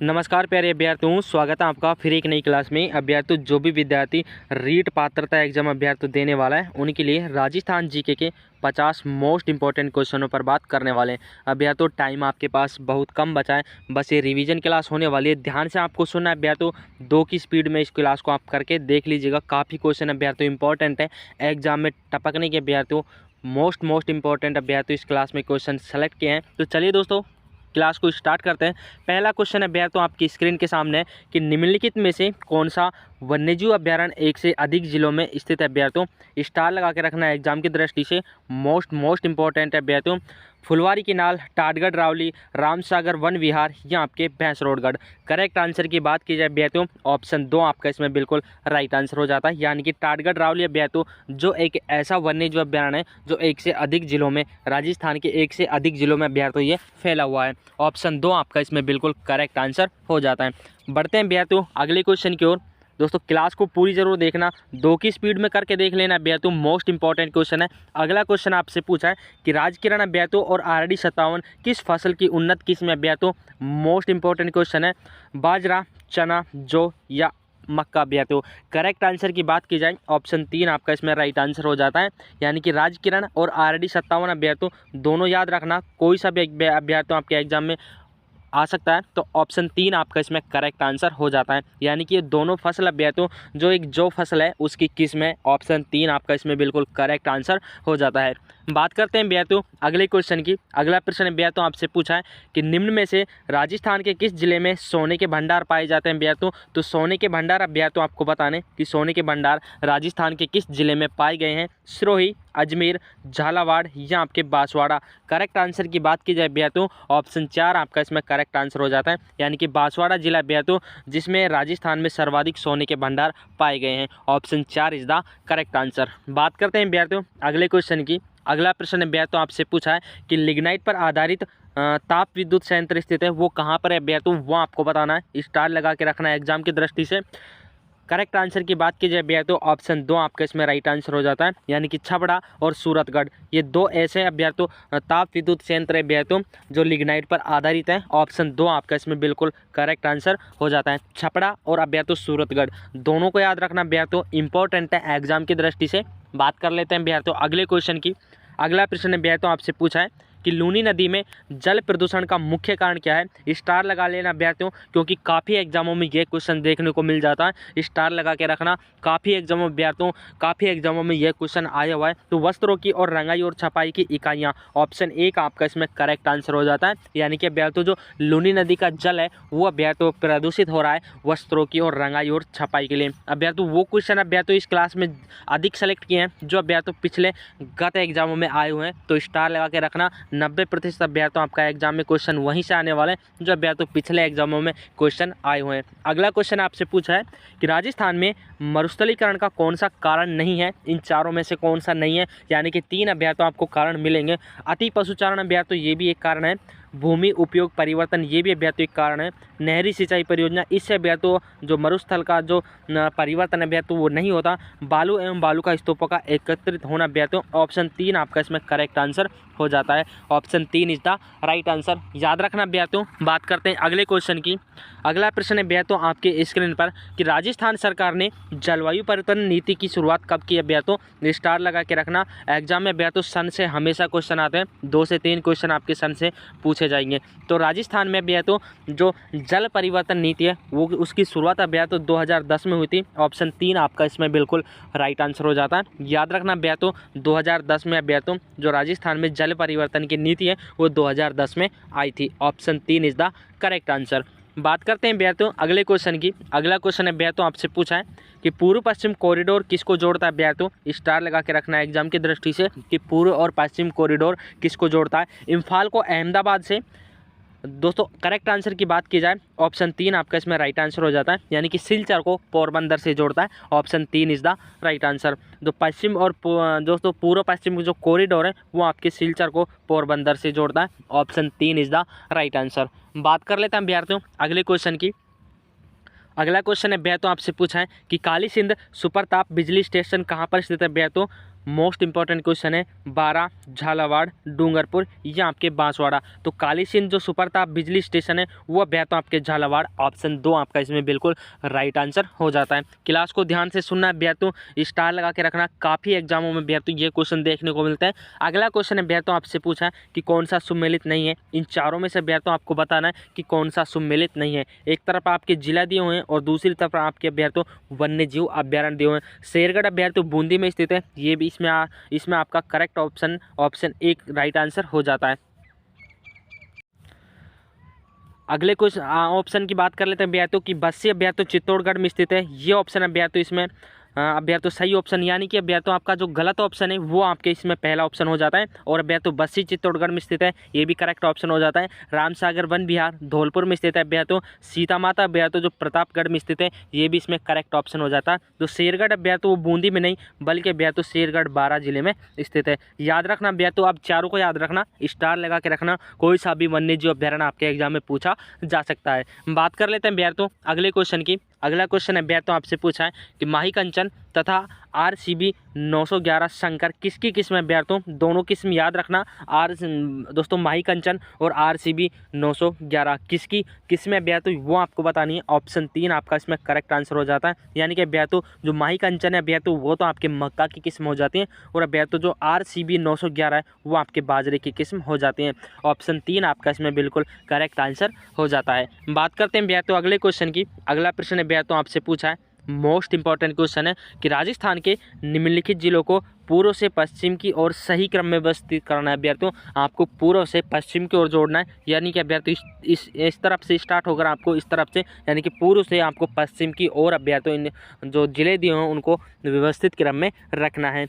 नमस्कार प्यारे अभ्यर्थियों, स्वागत है आपका फिर एक नई क्लास में। अभ्यर्थियों, जो भी विद्यार्थी रीट पात्रता एग्जाम अभ्यर्थी देने वाला है उनके लिए राजस्थान जीके के 50 मोस्ट इंपॉर्टेंट क्वेश्चनों पर बात करने वाले हैं। अभ्यर्थियों, टाइम आपके पास बहुत कम बचा है, बस ये रिवीजन क्लास होने वाली है। ध्यान से आपको सुनना है अभ्यर्थियों, 2 की स्पीड में इस क्लास को आप करके देख लीजिएगा। काफ़ी क्वेश्चन अभ्यर्थियों इंपॉर्टेंट है, एग्जाम में टपकने के अभ्यर्थियों मोस्ट इंपॉर्टेंट अभ्यर्थियों इस क्लास में क्वेश्चन सेलेक्ट किए हैं। तो चलिए दोस्तों, क्लास को स्टार्ट करते हैं। पहला क्वेश्चन अभ्यर्थियों आपकी स्क्रीन के सामने है कि निम्नलिखित में से कौन सा वन्यजीव अभ्यारण्य एक से अधिक जिलों में स्थित है अभ्यर्थियों। स्टार लगा के रखना है एग्जाम की दृष्टि से, मोस्ट इंपॉर्टेंट है अभ्यर्थियों। फुलवारी किनाल, टाटगढ़ रावली, रामसागर वन विहार या आपके भैंसरोडगढ़। करेक्ट आंसर की बात की जाए अभ्यर्थियों, ऑप्शन 2 आपका इसमें बिल्कुल राइट आंसर हो जाता है, यानी कि टाटगढ़ रावली अभ्यर्थियों जो एक ऐसा वन्यजीव अभ्यारण्य है जो एक से अधिक जिलों में, राजस्थान के एक से अधिक जिलों में अभ्यर्थियों ये फैला हुआ है। ऑप्शन 2 आपका इसमें बिल्कुल करेक्ट आंसर हो जाता है। बढ़ते हैं अभ्यर्थियों अगले क्वेश्चन की ओर। दोस्तों, क्लास को पूरी जरूर देखना, 2 की स्पीड में करके देख लेना अभ्यर्थियों, मोस्ट इंपॉर्टेंट क्वेश्चन है। अगला क्वेश्चन आपसे पूछा है कि राजकिरण अभ्यर्थियों और आरडी 57 किस फसल की उन्नत किस्म है अभ्यर्थियों। मोस्ट इंपॉर्टेंट क्वेश्चन है। बाजरा, चना, जौ या मक्का अभ्यर्थियों। करेक्ट आंसर की बात की जाए, ऑप्शन 3 आपका इसमें राइट आंसर हो जाता है, यानी कि राजकिरण और आरडी 57 अभ्यर्थियों दोनों याद रखना, कोई सा भी अभ्यर्थियों आपके एग्जाम में आ सकता है, तो ऑप्शन 3 आपका इसमें करेक्ट आंसर हो जाता है, यानी कि ये दोनों फसल अभ्यर्थियों जो एक जो फसल है उसकी किस्म है। ऑप्शन 3 आपका इसमें बिल्कुल करेक्ट आंसर हो जाता है। बात करते हैं अभ्यर्थियों अगले क्वेश्चन की। अगला प्रश्न अभ्यर्थियों आपसे पूछा है कि निम्न में से राजस्थान के किस जिले में सोने के भंडार पाए जाते हैं अभ्यर्थियों। तो सोने के भंडार अभ्यर्थियों आपको बताने कि सोने के भंडार राजस्थान के किस जिले में पाए गए हैं। सिरोही, अजमेर, झालावाड़ या आपके बांसवाड़ा। करेक्ट आंसर की बात की जाए अभ्यर्थियों, ऑप्शन 4 आपका इसमें करेक्ट आंसर हो जाता है, यानी कि बांसवाड़ा जिला अभ्यर्थियों जिसमें राजस्थान में सर्वाधिक सोने के भंडार पाए गए हैं। Option 4 is the correct answer. बात करते हैं अभ्यर्थियों अगले क्वेश्चन की। अगला प्रश्न अभ्यर्थियों आपसे पूछा है कि लिग्नाइट पर आधारित ताप विद्युत संयंत्र स्थित है, वो कहाँ पर है अभ्यर्थियों, वो आपको बताना है। स्टार लगा के रखना है एग्जाम की दृष्टि से। करेक्ट आंसर की बात की जाए अभ्यर्थियों, ऑप्शन 2 आपका इसमें राइट आंसर हो जाता है, यानी कि छबड़ा और सूरतगढ़, ये 2 ऐसे अभ्यर्थियों ताप विद्युत संयंत्र अभ्यर्थियों जो लिग्नाइट पर आधारित है। ऑप्शन 2 आपका इसमें बिल्कुल करेक्ट आंसर हो जाता है। छपड़ा और अभ्यर्थियों सूरतगढ़ दोनों को याद रखना अभ्यर्थियों, इंपॉर्टेंट है एग्जाम की दृष्टि से। बात कर लेते हैं अभ्यर्थियों अगले क्वेश्चन की। अगला प्रश्न अभ्यर्थियों आपसे पूछा है कि लूनी नदी में जल प्रदूषण का मुख्य कारण क्या है। स्टार लगा लेना अभ्यर्थियों, क्योंकि काफ़ी एग्जामों में ये क्वेश्चन देखने को मिल जाता है। स्टार लगा के रखना, काफ़ी एग्जामों अभ्यर्थियों काफ़ी एग्जामों में यह क्वेश्चन आया हुआ है। तो वस्त्रों की और रंगाई और छपाई की इकाइयाँ, ऑप्शन 1 आपका इसमें करेक्ट आंसर हो जाता है, यानी कि अभ्यर्थियों जो लूनी नदी का जल है वो अभ्यर्थियों प्रदूषित हो रहा है वस्त्रों की और रंगाई और छपाई के लिए। अभ्यर्थियों वो क्वेश्चन अभ्यर्थियों इस क्लास में अधिक सेलेक्ट किए हैं जो अभ्यर्थियों पिछले गत एग्जामों में आए हुए हैं, तो स्टार लगा के रखना। 90% अभ्यर्थियों आपका एग्जाम में क्वेश्चन वहीं से आने वाले हैं जो अभ्यर्थियों पिछले एग्जामों में क्वेश्चन आए हुए हैं। अगला क्वेश्चन आपसे पूछा है कि राजस्थान में मरुस्थलीकरण का कौन सा कारण नहीं है। इन चारों में से कौन सा नहीं है, यानी कि 3 अभ्यर्थियों आपको कारण मिलेंगे। अति पशुचारण अभ्यर्थियों ये भी एक कारण है। भूमि उपयोग परिवर्तन ये भी अभ्यर्थियों एक कारण है। नहरी सिंचाई परियोजना, इससे अभ्यर्थियों जो मरुस्थल का जो परिवर्तन अभ्यर्थियों वो नहीं होता। बालू एवं बालू का स्तूपों का एकत्रित होना अभ्यर्थियों, ऑप्शन 3 आपका इसमें करेक्ट आंसर हो जाता है। Option 3 is the right answer, याद रखना अभ्यर्थियों। बात करते हैं अगले क्वेश्चन की। अगला प्रश्न है अभ्यर्थियों आपके स्क्रीन पर कि राजस्थान सरकार ने जलवायु परिवर्तन नीति की शुरुआत कब की अभ्यर्थियों। स्टार लगा के रखना, एग्जाम में अभ्यर्थियों सन से हमेशा क्वेश्चन आते हैं, 2 से 3 क्वेश्चन आपके सन से पूछे जाएंगे। तो राजस्थान में अभ्यर्थियों जो जल परिवर्तन नीति है वो उसकी शुरुआत अभ्यर्थियों 2010 में हुई थी। ऑप्शन 3 आपका इसमें बिल्कुल राइट आंसर हो जाता है, याद रखना अभ्यर्थियों 2010 में अभ्यर्थियों जो राजस्थान में जल परिवर्तन की नीति है वो 2010 में आई थी। Option 3 is the correct answer. बात करते हैं अभ्यर्थियों अगले क्वेश्चन की। अगला क्वेश्चन अभ्यर्थियों आपसे पूछा है कि पूर्व पश्चिम कॉरिडोर किसको जोड़ता है अभ्यर्थियों। स्टार लगा के रखना है एग्जाम की दृष्टि से कि पूर्व और पश्चिम कॉरिडोर किसको जोड़ता है। इम्फाल को अहमदाबाद से। दोस्तों करेक्ट आंसर की बात की जाए, ऑप्शन 3 आपका इसमें राइट आंसर हो जाता है, यानी कि सिलचर को पोरबंदर से जोड़ता है। Option 3 is the right answer. जो पश्चिम और दोस्तों पूर्व पश्चिम जो कॉरिडोर है वो आपके सिलचर को पोरबंदर से जोड़ता है। Option 3 is the right answer. बात कर लेते हैं अभ्यर्थियों अगले क्वेश्चन की। अगला क्वेश्चन अभ्यर्थियों आपसे पूछा है कि काली सिंध सुपर ताप बिजली स्टेशन कहाँ पर स्थित है अभ्यर्थियों। मोस्ट इंपॉर्टेंट क्वेश्चन है 12 झालावाड़ डूंगरपुर या आपके बांसवाड़ा। तो काली सिंध जो सुपरताप बिजली स्टेशन है वो अभ्यर्थी आपके झालावाड़, ऑप्शन 2 आपका इसमें बिल्कुल राइट आंसर हो जाता है। क्लास को ध्यान से सुनना अभ्यर्थियों, स्टार लगा के रखना, काफ़ी एग्जामों में अभ्यर्थियों ये क्वेश्चन देखने को मिलता है। अगला क्वेश्चन अभ्यर्थियों आपसे पूछा है कि कौन सा सुमेलित नहीं है। इन चारों में से अभ्यर्थियों आपको बताना है कि कौन सा सुमेलित नहीं है। एक तरफ आपके जिला दिए हुए हैं और दूसरी तरफ आपके अभ्यर्थियों वन्य जीव अभ्यारण्य दिए हुए हैं। शेरगढ़ अभ्यर्थियों बूंदी में स्थित है, ये भी इसमें आपका करेक्ट ऑप्शन 1 राइट आंसर हो जाता है। अगले कुछ ऑप्शन की बात कर लेते हैं अभ्यर्थियों की। बस्सी अभ्यर्थियों चित्तौड़गढ़ में स्थित है, ये ऑप्शन अभ्यर्थियों इसमें अभ्यर्थियों सही ऑप्शन, यानी कि अभ्यर्थियों आपका जो गलत ऑप्शन है वो आपके इसमें पहला ऑप्शन हो जाता है। और अभ्यर्थियों बस्सी चित्तौड़गढ़ में स्थित है, ये भी करेक्ट ऑप्शन हो जाता है। रामसागर वन विहार धौलपुर में स्थित है अभ्यर्थियों। सीता माता अभ्यर्थियों जो प्रतापगढ़ में स्थित है, ये भी इसमें करेक्ट ऑप्शन हो जाता है। जो शेरगढ़ अभ्यर्थियों वो बूंदी में नहीं बल्कि अभ्यर्थियों शेरगढ़ बारां जिले में स्थित है। याद रखना अभ्यर्थियों, आप चारों को याद रखना, स्टार लगा के रखना, कोई सा भी वन्य जीव अभ्यारण्य आपके एग्जाम में पूछा जा सकता है। बात कर लेते हैं अभ्यर्थियों अगले क्वेश्चन की। अगला क्वेश्चन अभ्यर्थियों आपसे पूछा है कि माही कंचन तथा RCB 911 शंकर किसकी किस्म है अभ्यर्थियों। दोनों किस्म याद रखना, दोस्तों माही कंचन और RCB 911 किसकी किस्म है अभ्यर्थियों वो आपको बतानी है। ऑप्शन 3 आपका इसमें करेक्ट आंसर हो जाता है। यानी कि अभ्यर्थियों जो माही कंचन है अभ्यर्थियों वो तो आपके मक्का की किस्म हो जाती है और अभ्यर्थियों जो RCB 911 है वो आपके बाजरे की किस्म हो जाती है। ऑप्शन 3 आपका इसमें बिल्कुल करेक्ट आंसर हो जाता है। बात करते हैं अभ्यर्थियों अगले क्वेश्चन की। अगला प्रश्न अभ्यर्थियों आपसे पूछा है, मोस्ट इंपॉर्टेंट क्वेश्चन है कि राजस्थान के निम्नलिखित जिलों को पूर्व से पश्चिम की ओर सही क्रम में व्यवस्थित करना है अभ्यर्थियों। आपको पूर्व से पश्चिम की ओर जोड़ना है, यानी कि अभ्यर्थियों इस तरफ से स्टार्ट होकर आपको इस तरफ से, यानी कि पूर्व से आपको पश्चिम की ओर अभ्यर्थियों इन जो जिले दिए हैं उनको व्यवस्थित क्रम में रखना है।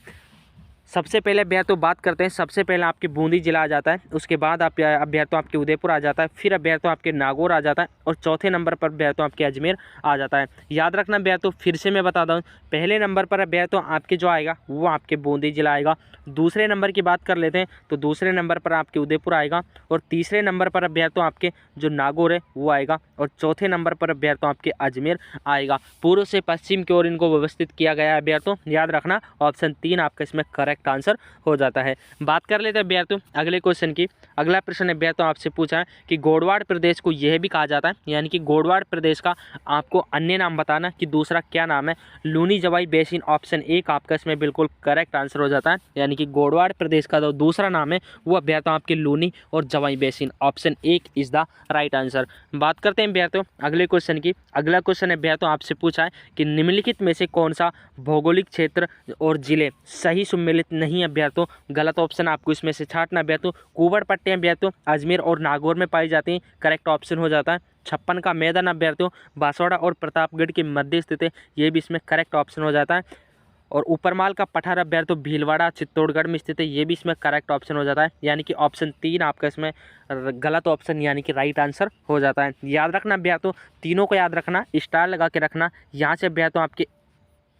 सबसे पहले अभ्यर्थियों बात करते हैं, सबसे पहले आपके बूंदी जिला आ जाता है, उसके बाद आप अभ्यर्थियों आपके उदयपुर आ जाता है, फिर अभ्यर्थियों आपके नागौर आ जाता है और चौथे नंबर पर अभ्यर्थियों आपके अजमेर आ जाता है। याद रखना अभ्यर्थियों, फिर से मैं बता दूं, पहले नंबर पर अभ्यर्थियों आपके जो आएगा वो आपके बूंदी जिला आएगा। दूसरे नंबर की बात कर लेते हैं तो दूसरे नंबर पर आपके उदयपुर आएगा और तीसरे नंबर पर अभ्यर्थियों आपके जो नागौर है वो आएगा और चौथे नंबर पर अभ्यर्थियों आपके अजमेर आएगा। पूर्व से पश्चिम की ओर इनको व्यवस्थित किया गया है अभ्यर्थियों, याद रखना ऑप्शन 3 आपका इसमें करेक्ट आंसर हो जाता है। बात कर लेते हैं अभ्यर्थियों अगले क्वेश्चन की। अगला प्रश्न अभ्यर्थियों आपसे पूछा है कि गोडवाड़ प्रदेश को यह भी कहा जाता है, यानी कि गोडवाड़ प्रदेश का आपको अन्य नाम बताना कि दूसरा क्या नाम है। लूनी जवाई बेसिन, ऑप्शन 1 आपका इसमें बिल्कुल करेक्ट आंसर हो जाता है। यानी कि गोडवाड़ प्रदेश का जो दूसरा नाम है वो अभ्यर्थियों आपके लूनी और Jawai basin, option 1 is the right answer. बात करते हैं अभ्यर्थियों अगले क्वेश्चन की। अगला क्वेश्चन अभ्यर्थियों आपसे पूछा है कि निम्नलिखित में से कौन सा भौगोलिक क्षेत्र और जिले सही सुमेलित नहीं है अभ्यर्थियों। गलत ऑप्शन आपको इसमें से छांटना अभ्यर्थियों। कुंवर पट्टियां अभ्यर्थियों अजमेर और नागौर में पाई जाती हैं, करेक्ट ऑप्शन हो जाता है। छप्पन का मैदान अभ्यर्थियों बांसवाड़ा और प्रतापगढ़ के मध्य स्थित है, ये भी इसमें करेक्ट ऑप्शन हो जाता है। और ऊपरमाल का पठार अभ्यर्थियों भीलवाड़ा चित्तौड़गढ़ में स्थित है, ये भी इसमें करेक्ट ऑप्शन हो जाता है। यानी कि ऑप्शन 3 आपका इसमें गलत ऑप्शन यानी कि राइट आंसर हो जाता है। याद रखना अभ्यर्थियों, तीनों को याद रखना, स्टार लगा के रखना, यहाँ से अभ्यर्थियों आपके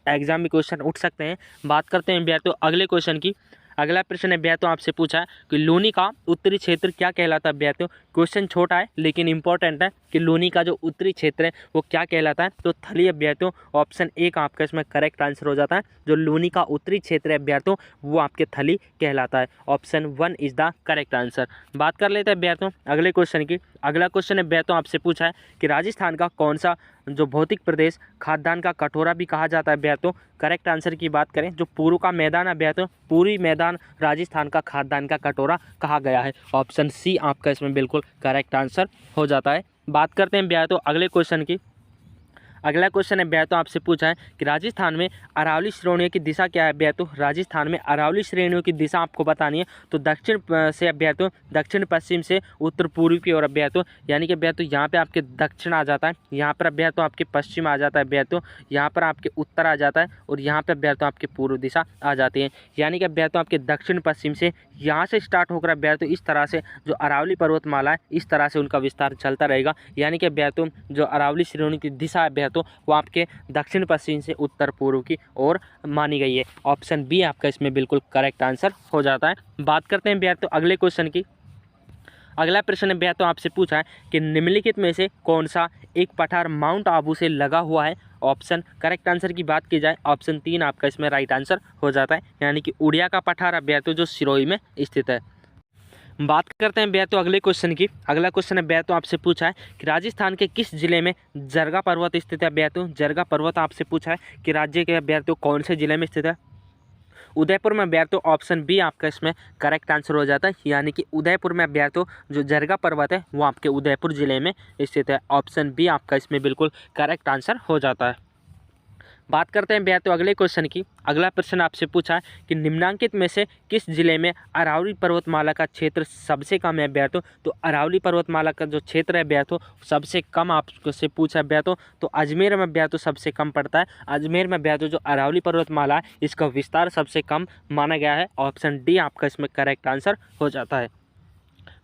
एग्जाम में क्वेश्चन उठ सकते हैं। बात करते हैं अभ्यर्थियों अगले क्वेश्चन की। अगला प्रश्न अभ्यर्थियों आपसे पूछा है कि लूनी का उत्तरी क्षेत्र क्या कहलाता है अभ्यर्थियों। क्वेश्चन छोटा है लेकिन इंपॉर्टेंट है कि लूनी का जो उत्तरी क्षेत्र है वो क्या कहलाता है। तो थली अभ्यर्थियों, ऑप्शन 1 आपका इसमें करेक्ट आंसर हो जाता है। जो लूनी का उत्तरी क्षेत्र है अभ्यर्थियों वो आपके थली कहलाता है, option 1 is the correct answer. बात कर लेते हैं अभ्यर्थियों अगले क्वेश्चन की। अगला क्वेश्चन अभ्यर्थियों आपसे पूछा है कि राजस्थान का कौन सा जो भौतिक प्रदेश खाद्यान्न का कटोरा भी कहा जाता है अभ्यर्थियों। करेक्ट आंसर की बात करें, जो पूर्व का मैदान अभ्यर्थियों, पूरी मैदान राजस्थान का खाद्यान्न का कटोरा कहा गया है, ऑप्शन सी आपका इसमें बिल्कुल करेक्ट आंसर हो जाता है। बात करते हैं अभ्यर्थियों अगले क्वेश्चन की। अगला क्वेश्चन है अभ्यर्थियों आपसे पूछा है कि राजस्थान में अरावली श्रेणियों की दिशा क्या है अभ्यर्थियों। राजस्थान में अरावली श्रेणियों की दिशा आपको बतानी है। तो दक्षिण से अभ्यर्थियों, दक्षिण पश्चिम से उत्तर पूर्व की ओर अभ्यर्थियों, यानी कि अभ्यर्थियों यहाँ पे आपके दक्षिण आ जाता है, यहाँ पर अभ्यर्थियों आपके पश्चिम आ जाता है अभ्यर्थियों, यहाँ पर आपके उत्तर आ जाता है और यहाँ पर अभ्यर्थियों आपके पूर्व दिशा आ जाती है। यानी कि अभ्यर्थियों आपके दक्षिण पश्चिम से यहाँ से स्टार्ट होकर अभ्यर्थियों इस तरह से जो अरावली पर्वतमाला है इस तरह से उनका विस्तार चलता रहेगा। यानी कि अभ्यर्थियों जो अरावली श्रेणी की दिशा अभ्यर्थियों वो आपके दक्षिण पश्चिम से उत्तर पूर्व की ओर मानी गई है, ऑप्शन बी आपका इसमें बिल्कुल करेक्ट आंसर हो जाता है। बात करते हैं अभ्यर्थियों अगले क्वेश्चन की। अगला प्रश्न अभ्यर्थियों आपसे पूछा है कि निम्नलिखित में से कौन सा एक पठार माउंट आबू से लगा हुआ है, ऑप्शन करेक्ट आंसर की बात की जाए ऑप्शन 3 आपका इसमें राइट आंसर हो जाता है, यानी कि उड़िया का पठार अभ्यारण्य जो सिरोही में स्थित है। बात करते हैं भैया तो अगले क्वेश्चन की। अगला क्वेश्चन है भैया तो आपसे पूछा है कि राजस्थान के किस जिले में जरगा पर्वत स्थित है। भैया तो जरगा पर्वत आपसे पूछा है कि राज्य के भैया तो कौन से जिले में स्थित है। उदयपुर में भैया तो ऑप्शन बी आपका इसमें करेक्ट आंसर हो जाता है, यानी कि उदयपुर में भैया तो जो जरगा पर्वत है वो आपके उदयपुर जिले में स्थित है। ऑप्शन बी आपका इसमें बिल्कुल करेक्ट आंसर हो जाता है। बात करते हैं भैया तो अगले क्वेश्चन की। अगला प्रश्न आपसे पूछा है कि निम्नांकित में से किस जिले में अरावली पर्वतमाला का क्षेत्र सबसे कम है। भैया तो अरावली पर्वतमाला का जो क्षेत्र है भैया तो सबसे कम आपसे पूछा है भैया तो अजमेर में भैया तो सबसे कम पड़ता है। अजमेर में भैया तो जो अरावली पर्वतमाला है इसका विस्तार सबसे कम माना गया है। ऑप्शन डी आपका इसमें करेक्ट आंसर हो जाता है।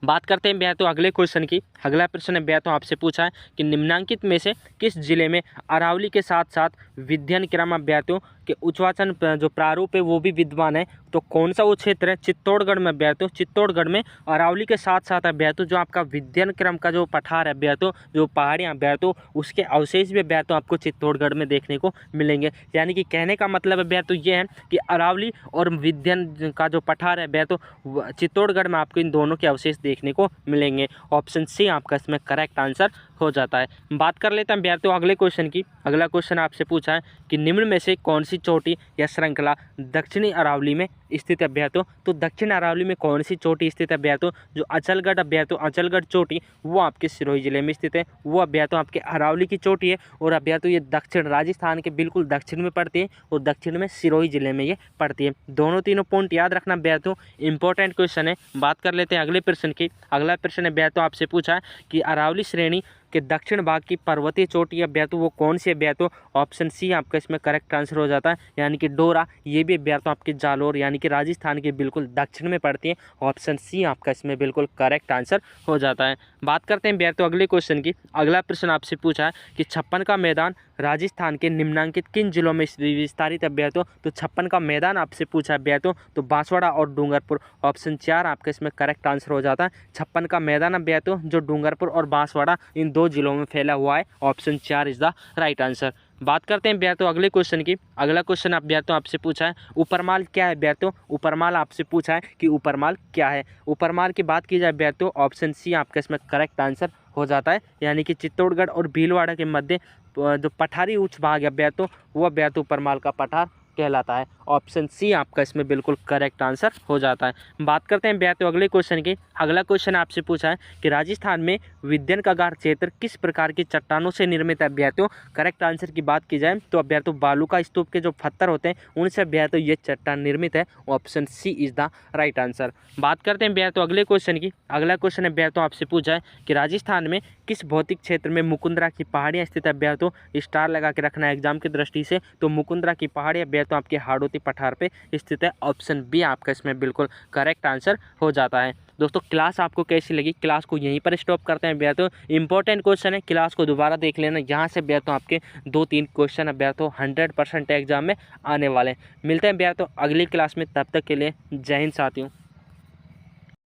बात करते हैं भैया तो अगले क्वेश्चन की। अगला प्रश्न है भैया तो आपसे पूछा है कि निम्नांकित में से किस जिले में अरावली के साथ साथ विध्यन क्रम अभ्यार्थियों के उच्चवाचन जो प्रारूप है वो भी विद्यमान है। तो कौन सा वो क्षेत्र है। चित्तौड़गढ़ में अभ्यार्थियों, चित्तौड़गढ़ में अरावली के साथ साथ अभ्यार्थियों जो आपका विध्यन क्रम का जो पठार है अभ्यार्थियों, जो पहाड़ियाँ अभ्यार्थियों, उसके अवशेष भी अभ्यार्थियों आपको चित्तौड़गढ़ में देखने को मिलेंगे। यानी कि कहने का मतलब अभ्यार्थियों ये है कि अरावली और विध्यन का जो पठार है अभ्यार्थियों चित्तौड़गढ़ में आपको इन दोनों के अवशेष देखने को मिलेंगे। ऑप्शन सी आपका इसमें करेक्ट आंसर हो जाता है। बात कर लेते हैं अभ्यार्थियों अगले क्वेश्चन की। अगला क्वेश्चन आपसे पूछा है कि निम्न में से कौन सी चोटी या श्रृंखला दक्षिणी अरावली में स्थित है। अभ्यार्थियों तो दक्षिण अरावली में कौन सी चोटी स्थित है। अभ्यार्थियों जो अचलगढ़ अभ्यार्थियों, अचलगढ़ चोटी वो आपके सिरोही जिले में स्थित है। वो अभ्यार्थियों आपके अरावली की चोटी है और अभ्यार्थियों ये दक्षिण राजस्थान के बिल्कुल दक्षिण में पड़ती है और दक्षिण में सिरोही जिले में ये पड़ती है। दोनों तीनों पॉइंट याद रखना अभ्यार्थियों, इंपॉर्टेंट क्वेश्चन है। बात कर लेते हैं अगले प्रश्न की। अगला प्रश्न है अभ्यार्थियों आपसे पूछा है कि अरावली श्रेणी के दक्षिण भाग की पर्वतीय चोटी अभ्यार्थियों वो कौन सी अभ्यार्थियों। ऑप्शन सी आपका इसमें करेक्ट आंसर हो जाता है, यानी कि डोरा। ये भी अभ्यार्थियों आपके जालोर यानी कि राजस्थान के बिल्कुल दक्षिण में पड़ती है। ऑप्शन सी आपका इसमें बिल्कुल करेक्ट आंसर हो जाता है। बात करते हैं अभ्यार्थियों अगले क्वेश्चन की। अगला प्रश्न आपसे पूछा है कि छप्पन का मैदान राजस्थान के निम्नांकित किन जिलों में विस्तारित अभ्यार्थियों। तो छप्पन का मैदान आपसे पूछा है अभ्यार्थियों तो बांसवाड़ा और डूंगरपुर। ऑप्शन 4 आपका इसमें करेक्ट आंसर हो जाता है। छप्पन का मैदान अभ्यार्थियों जो डूंगरपुर और बांसवाड़ा इन दो जिलों में फैला हुआ है। Option 4 is the right answer. बात करते हैं अभ्यार्थियों अगले क्वेश्चन की। अगला क्वेश्चन अभ्यार्थियों आपसे पूछा है उपरमाल क्या है। अभ्यार्थियों उपरमाल आपसे पूछा है कि उपरमाल क्या है। उपरमाल की बात की जाए अभ्यार्थियों ऑप्शन सी आपका इसमें करेक्ट आंसर हो जाता है, यानी कि चित्तौड़गढ़ और भीलवाड़ा के मध्य जो पठारी उच्च भाग है अभ्यार्थियों वो अभ्यार्थियों उपरमाल का पठार कहलाता है। ऑप्शन सी आपका इसमें बिल्कुल करेक्ट आंसर हो जाता है। बात करते हैं अभ्यार्थियों अगले क्वेश्चन की। अगला क्वेश्चन आपसे पूछा है कि राजस्थान में विध्यन कगार क्षेत्र किस प्रकार की चट्टानों से निर्मित है। अभ्यार्थियों करेक्ट आंसर की बात की जाए तो अभ्यार्थियों बालू का स्तूप के जो पत्थर होते हैं उनसे अभ्यार्थियों ये चट्टान निर्मित है। Option C is the right answer. बात करते हैं अभ्यार्थियों अगले क्वेश्चन की। अगला क्वेश्चन अभ्यार्थियों आपसे पूछा है कि राजस्थान में किस भौतिक क्षेत्र में मुकुंदरा की पहाड़ियाँ स्थित है। अभ्यार्थियों स्टार लगा के रखना है एग्जाम की दृष्टि से, तो मुकुंदरा की पहाड़ी अभ्यार्थियों आपके हाड़ौती पठार पे स्थित है। ऑप्शन बी आपका इसमें बिल्कुल करेक्ट आंसर हो जाता है। दोस्तों क्लास आपको कैसी लगी, क्लास को यहीं पर स्टॉप करते हैं अभ्यार्थियों। इंपॉर्टेंट क्वेश्चन है, क्लास को दोबारा देख लेना। यहाँ से अभ्यार्थियों आपके 2-3 क्वेश्चन अभ्यार्थियों 100% एग्जाम में आने वाले हैं। मिलते हैं अभ्यार्थियों अगली क्लास में, तब तक के लिए जय हिंद साथियों।